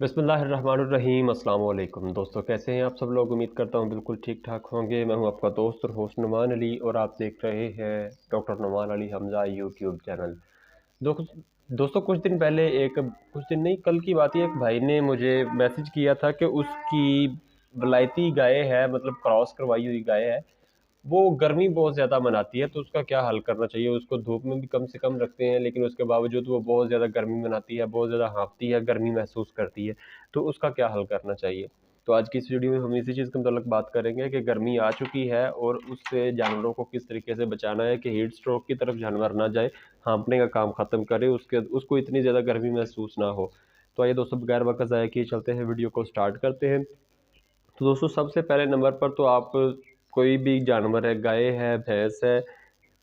बिस्मिल्लाहिर्रहमानिर्रहीम। अस्सलाम वालेकुम दोस्तों, कैसे हैं आप सब लोग। उम्मीद करता हूं बिल्कुल ठीक ठाक होंगे। मैं हूं आपका दोस्त और होस्ट नुमान अली और आप देख रहे हैं doctor Numan Ali Hamza YouTube channel. दोस्तों कुछ दिन नहीं, कल की बात है, एक भाई ने मुझे मैसेज किया था कि उसकी वलायती गाय है, मतलब क्रॉस करवाई हुई गाय है, वो गर्मी बहुत ज़्यादा मनाती है। तो उसका क्या हल करना चाहिए। उसको धूप में भी कम से कम रखते हैं, लेकिन उसके बावजूद वो बहुत ज़्यादा गर्मी मनाती है, बहुत ज़्यादा हाँफती है, गर्मी महसूस करती है। तो उसका क्या हल करना चाहिए। तो आज की इस वीडियो में हम इसी चीज़ के मतलब बात करेंगे कि गर्मी आ चुकी है और उससे जानवरों को किस तरीके से बचाना है कि हीट स्ट्रोक की तरफ जानवर ना जाए, हाँफने का काम ख़त्म करे, उसको इतनी ज़्यादा गर्मी महसूस ना हो। तो आइए दोस्तों, बगैर वक्त ज़ाया किए चलते हैं, वीडियो को स्टार्ट करते हैं। तो दोस्तों, सबसे पहले नंबर पर तो आप कोई भी जानवर है, गाय है, भैंस है,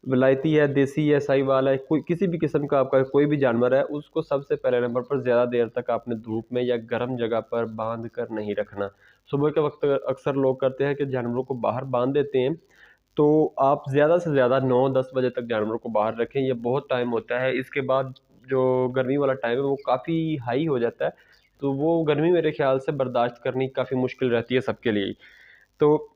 विलायती है, देसी है, साहीवाल है, कोई किसी भी किस्म का आपका कोई भी जानवर है, उसको सबसे पहले नंबर पर ज़्यादा देर तक आपने धूप में या गर्म जगह पर बांध कर नहीं रखना। सुबह के वक्त अक्सर लोग करते हैं कि जानवरों को बाहर बांध देते हैं। तो आप ज़्यादा से ज़्यादा 9-10 बजे तक जानवरों को बाहर रखें, ये बहुत टाइम होता है। इसके बाद जो गर्मी वाला टाइम है वो काफ़ी हाई हो जाता है, तो वो गर्मी मेरे ख्याल से बर्दाश्त करनी काफ़ी मुश्किल रहती है सबके लिए ही। तो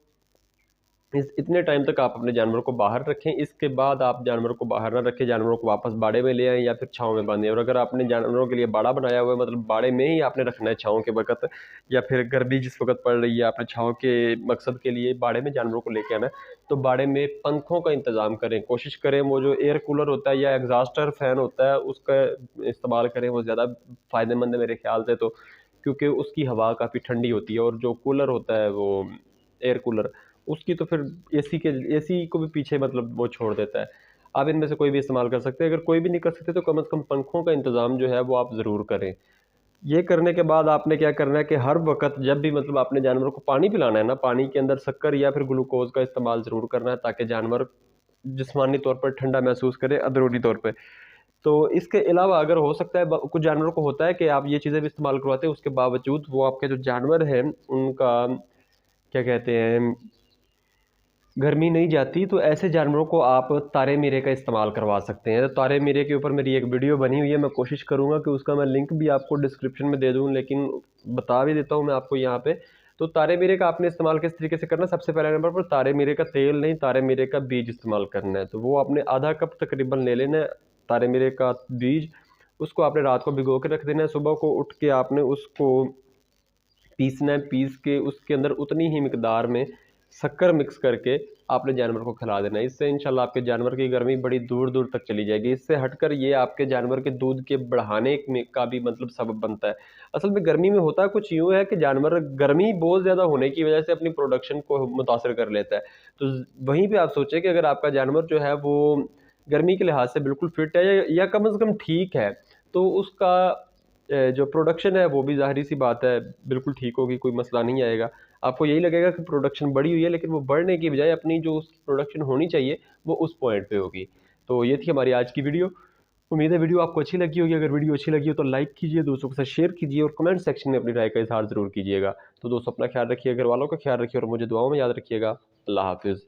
इस इतने टाइम तक आप अपने जानवर को बाहर रखें। इसके बाद आप जानवर को बाहर ना रखें, जानवरों को वापस बाड़े में ले आएँ या फिर छाँव में बांधें। और अगर आपने जानवरों के लिए बाड़ा बनाया हुआ है, मतलब बाड़े में ही आपने रखना है छाँव के वक़्त, या फिर गर्मी जिस वक़्त पड़ रही है, आपने छाँव के मकसद के लिए बाड़े में जानवरों को लेके आना है, तो बाड़े में पंखों का इंतज़ाम करें। कोशिश करें वो जो एयर कूलर होता है या एग्ज़ॉस्टर फ़ैन होता है, उसका इस्तेमाल करें, वो ज़्यादा फ़ायदेमंद है मेरे ख़्याल से तो। क्योंकि उसकी हवा काफ़ी ठंडी होती है, और जो कूलर होता है वो एयर कूलर, उसकी तो फिर एसी को भी पीछे मतलब वो छोड़ देता है। आप इनमें से कोई भी इस्तेमाल कर सकते हैं। अगर कोई भी नहीं कर सकते तो कम से कम पंखों का इंतज़ाम जो है वो आप ज़रूर करें। ये करने के बाद आपने क्या करना है कि हर वक़्त जब भी मतलब आपने जानवरों को पानी पिलाना है ना, पानी के अंदर शक्कर या फिर ग्लूकोज़ का इस्तेमाल ज़रूर करना है, ताकि जानवर जिस्मानी तौर पर ठंडा महसूस करे, अंदरूनी तौर पे। तो इसके अलावा अगर हो सकता है, ब कुछ जानवरों को होता है कि आप ये चीज़ें भी इस्तेमाल करवाते हैं, उसके बावजूद वो आपके जो जानवर हैं उनका क्या कहते हैं, गर्मी नहीं जाती, तो ऐसे जानवरों को आप तारे मीरे का इस्तेमाल करवा सकते हैं। तो तारे मीरे के ऊपर मेरी एक वीडियो बनी हुई है, मैं कोशिश करूँगा कि उसका मैं लिंक भी आपको डिस्क्रिप्शन में दे दूँ, लेकिन बता भी देता हूँ मैं आपको यहाँ पे। तो तारे मीरे का आपने इस्तेमाल किस तरीके से करना है, सबसे पहले नंबर पर तारे मीरे का तेल नहीं, तारे मीरे का बीज इस्तेमाल करना है। तो वो आपने आधा कप तकरीबन ले लेना है तारे मीरे का बीज। उसको आपने रात को भिगो के रख देना है, सुबह को उठ के आपने उसको पीसना है, पीस के उसके अंदर उतनी ही मिकदार में शक्कर मिक्स करके आपने जानवर को खिला देना है। इससे इंशाल्लाह आपके जानवर की गर्मी बड़ी दूर दूर तक चली जाएगी। इससे हटकर ये आपके जानवर के दूध के बढ़ाने में का भी मतलब सबब बनता है। असल में गर्मी में होता कुछ यूँ है कि जानवर गर्मी बहुत ज़्यादा होने की वजह से अपनी प्रोडक्शन को मुतासर कर लेता है। तो वहीं पे आप सोचें कि अगर आपका जानवर जो है वो गर्मी के लिहाज से बिल्कुल फिट है या कम से कम ठीक है, तो उसका जो प्रोडक्शन है वो भी ज़ाहिर-सी बात है बिल्कुल ठीक होगी, कोई मसला नहीं आएगा। आपको यही लगेगा कि प्रोडक्शन बढ़ी हुई है, लेकिन वो बढ़ने की बजाय अपनी जो उसकी प्रोडक्शन होनी चाहिए वो उस पॉइंट पे होगी। तो ये थी हमारी आज की वीडियो। उम्मीद है वीडियो आपको अच्छी लगी होगी। अगर वीडियो अच्छी लगी हो तो लाइक कीजिए, दोस्तों के साथ शेयर कीजिए और कमेंट सेक्शन में अपनी राय का इज़हार ज़रूर कीजिएगा। तो दोस्तों, अपना ख्याल रखिए, घरवालों का ख्याल रखिए और मुझे दुआओं में याद रखिएगा। अल्लाह हाफ़िज़।